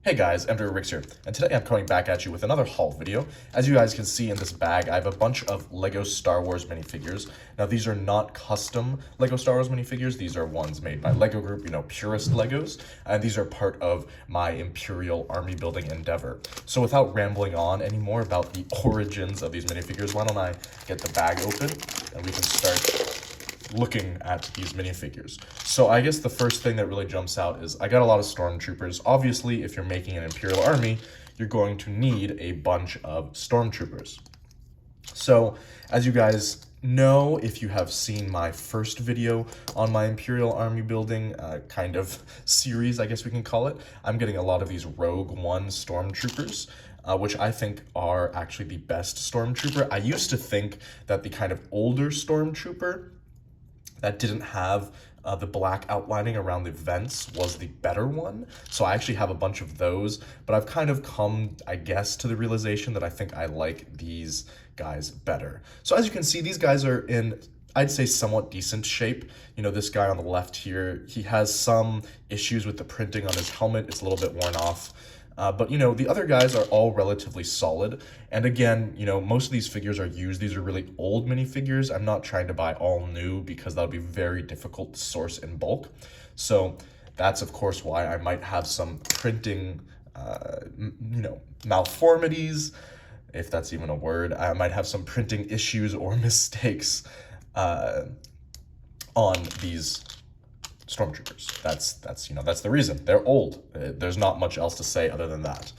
Hey guys, Imperial here, and today I'm coming back at you with another haul video. As you guys can see in this bag, I have a bunch of LEGO Star Wars minifigures. Now these are not custom LEGO Star Wars minifigures, these are ones made by LEGO Group, purist LEGOs, and these are part of my Imperial army building endeavor. So without rambling on anymore about the origins of these minifigures, why don't I get the bag open and we can start looking at these minifigures. So I guess the first thing that really jumps out is I got a lot of stormtroopers. Obviously, if you're making an Imperial army, you're going to need a bunch of stormtroopers. So as you guys know, if you have seen my first video on my Imperial army building kind of series, I guess we can call it, I'm getting a lot of these Rogue One stormtroopers. Which I think are actually the best stormtrooper. I used to think that the kind of older stormtrooper that didn't have the black outlining around the vents was the better one. So I actually have a bunch of those, but I've kind of come, I guess, to the realization that I think I like these guys better. So as you can see, these guys are in, I'd say, somewhat decent shape. This guy on the left here, he has some issues with the printing on his helmet. It's a little bit worn off. But the other guys are all relatively solid. And again, most of these figures are used. These are really old minifigures. I'm not trying to buy all new because that would be very difficult to source in bulk. So that's, of course, why I might have some printing, malformities, if that's even a word. I might have some printing issues or mistakes on these stormtroopers. That's the reason. They're old. There's not much else to say other than that.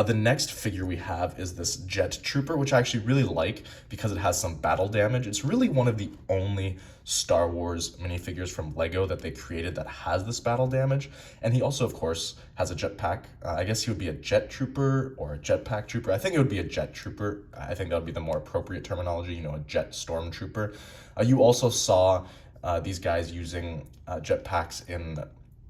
The next figure we have is this Jet Trooper, which I actually really like because it has some battle damage. It's really one of the only Star Wars minifigures from LEGO that they created that has this battle damage. And he also, of course, has a jetpack. I guess he would be a Jet Trooper or a Jetpack Trooper. I think it would be a Jet Trooper. I think that would be the more appropriate terminology, a Jet Stormtrooper. You also saw these guys using jetpacks in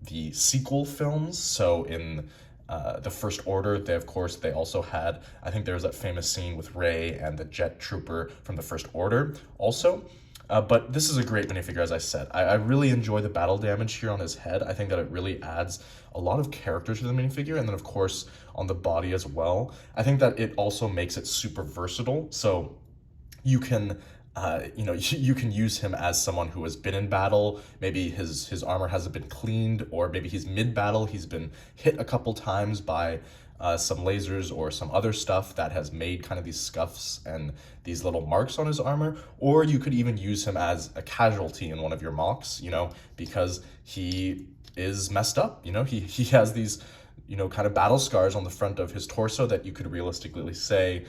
the sequel films. So in the First Order, they also had, I think there's that famous scene with Rey and the Jet Trooper from the First Order also. But this is a great minifigure, as I said. I really enjoy the battle damage here on his head. I think that it really adds a lot of character to the minifigure, and then of course on the body as well. I think that it also makes it super versatile. So you can you can use him as someone who has been in battle. Maybe his armor hasn't been cleaned, or maybe he's mid-battle, he's been hit a couple times by some lasers or some other stuff that has made kind of these scuffs and these little marks on his armor. Or you could even use him as a casualty in one of your mocks, because he is messed up. He has these kind of battle scars on the front of his torso that you could realistically say,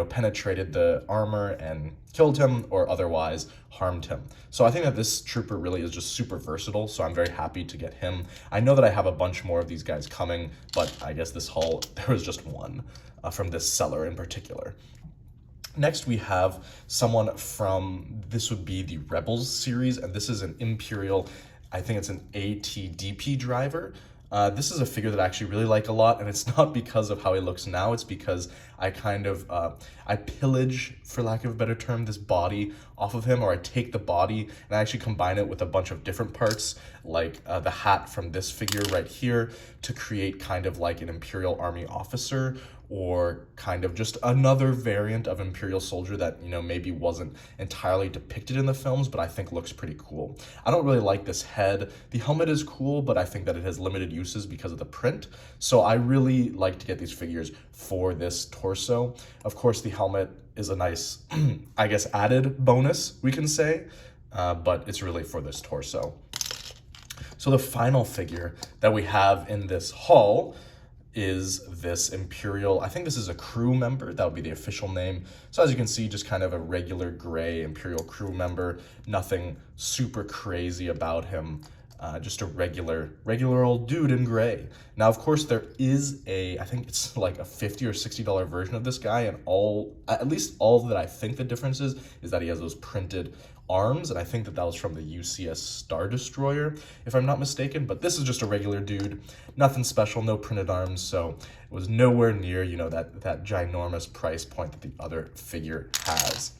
penetrated the armor and killed him or otherwise harmed him. So I think that this trooper really is just super versatile, so I'm very happy to get him. I know that I have a bunch more of these guys coming, but I guess this haul, there was just one from this seller in particular. Next, we have someone from, this would be the Rebels series, and this is an Imperial, I think it's an ATDP driver. This is a figure that I actually really like a lot, and it's not because of how he looks now, it's because I kind of, I pillage, for lack of a better term, this body off of him, or I take the body and I actually combine it with a bunch of different parts, like the hat from this figure right here, to create kind of like an Imperial Army officer, or kind of just another variant of Imperial soldier that, maybe wasn't entirely depicted in the films, but I think looks pretty cool. I don't really like this head. The helmet is cool, but I think that it has limited uses because of the print. So I really like to get these figures for this torso. Of course, the helmet is a nice, I guess, added bonus, we can say, but it's really for this torso. So the final figure that we have in this haul is this Imperial, I think this is a crew member, that would be the official name. So as you can see, just kind of a regular gray Imperial crew member, nothing super crazy about him, just a regular old dude in gray. Now, of course, there is I think it's like a $50 or $60 version of this guy, and at least all that I think the difference is that he has those printed arms, and I think that was from the UCS Star Destroyer, if I'm not mistaken. But this is just a regular dude, nothing special, no printed arms, so it was nowhere near, that ginormous price point that the other figure has.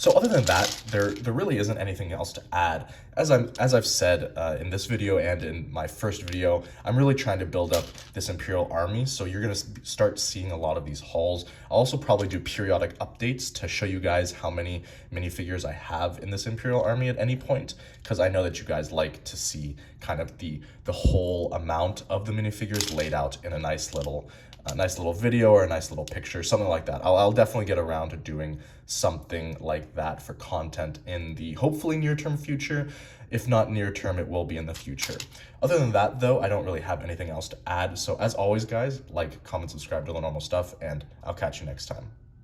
So other than that, there really isn't anything else to add. As I've said in this video and in my first video, I'm really trying to build up this Imperial army. So you're gonna start seeing a lot of these hauls. I'll also probably do periodic updates to show you guys how many minifigures I have in this Imperial army at any point, because I know that you guys like to see kind of the whole amount of the minifigures laid out in a nice little video or a nice little picture, something like that. I'll definitely get around to doing something like that for content in the hopefully near-term future. If not near-term, it will be in the future. Other than that, though, I don't really have anything else to add. So as always, guys, like, comment, subscribe to the normal stuff, and I'll catch you next time.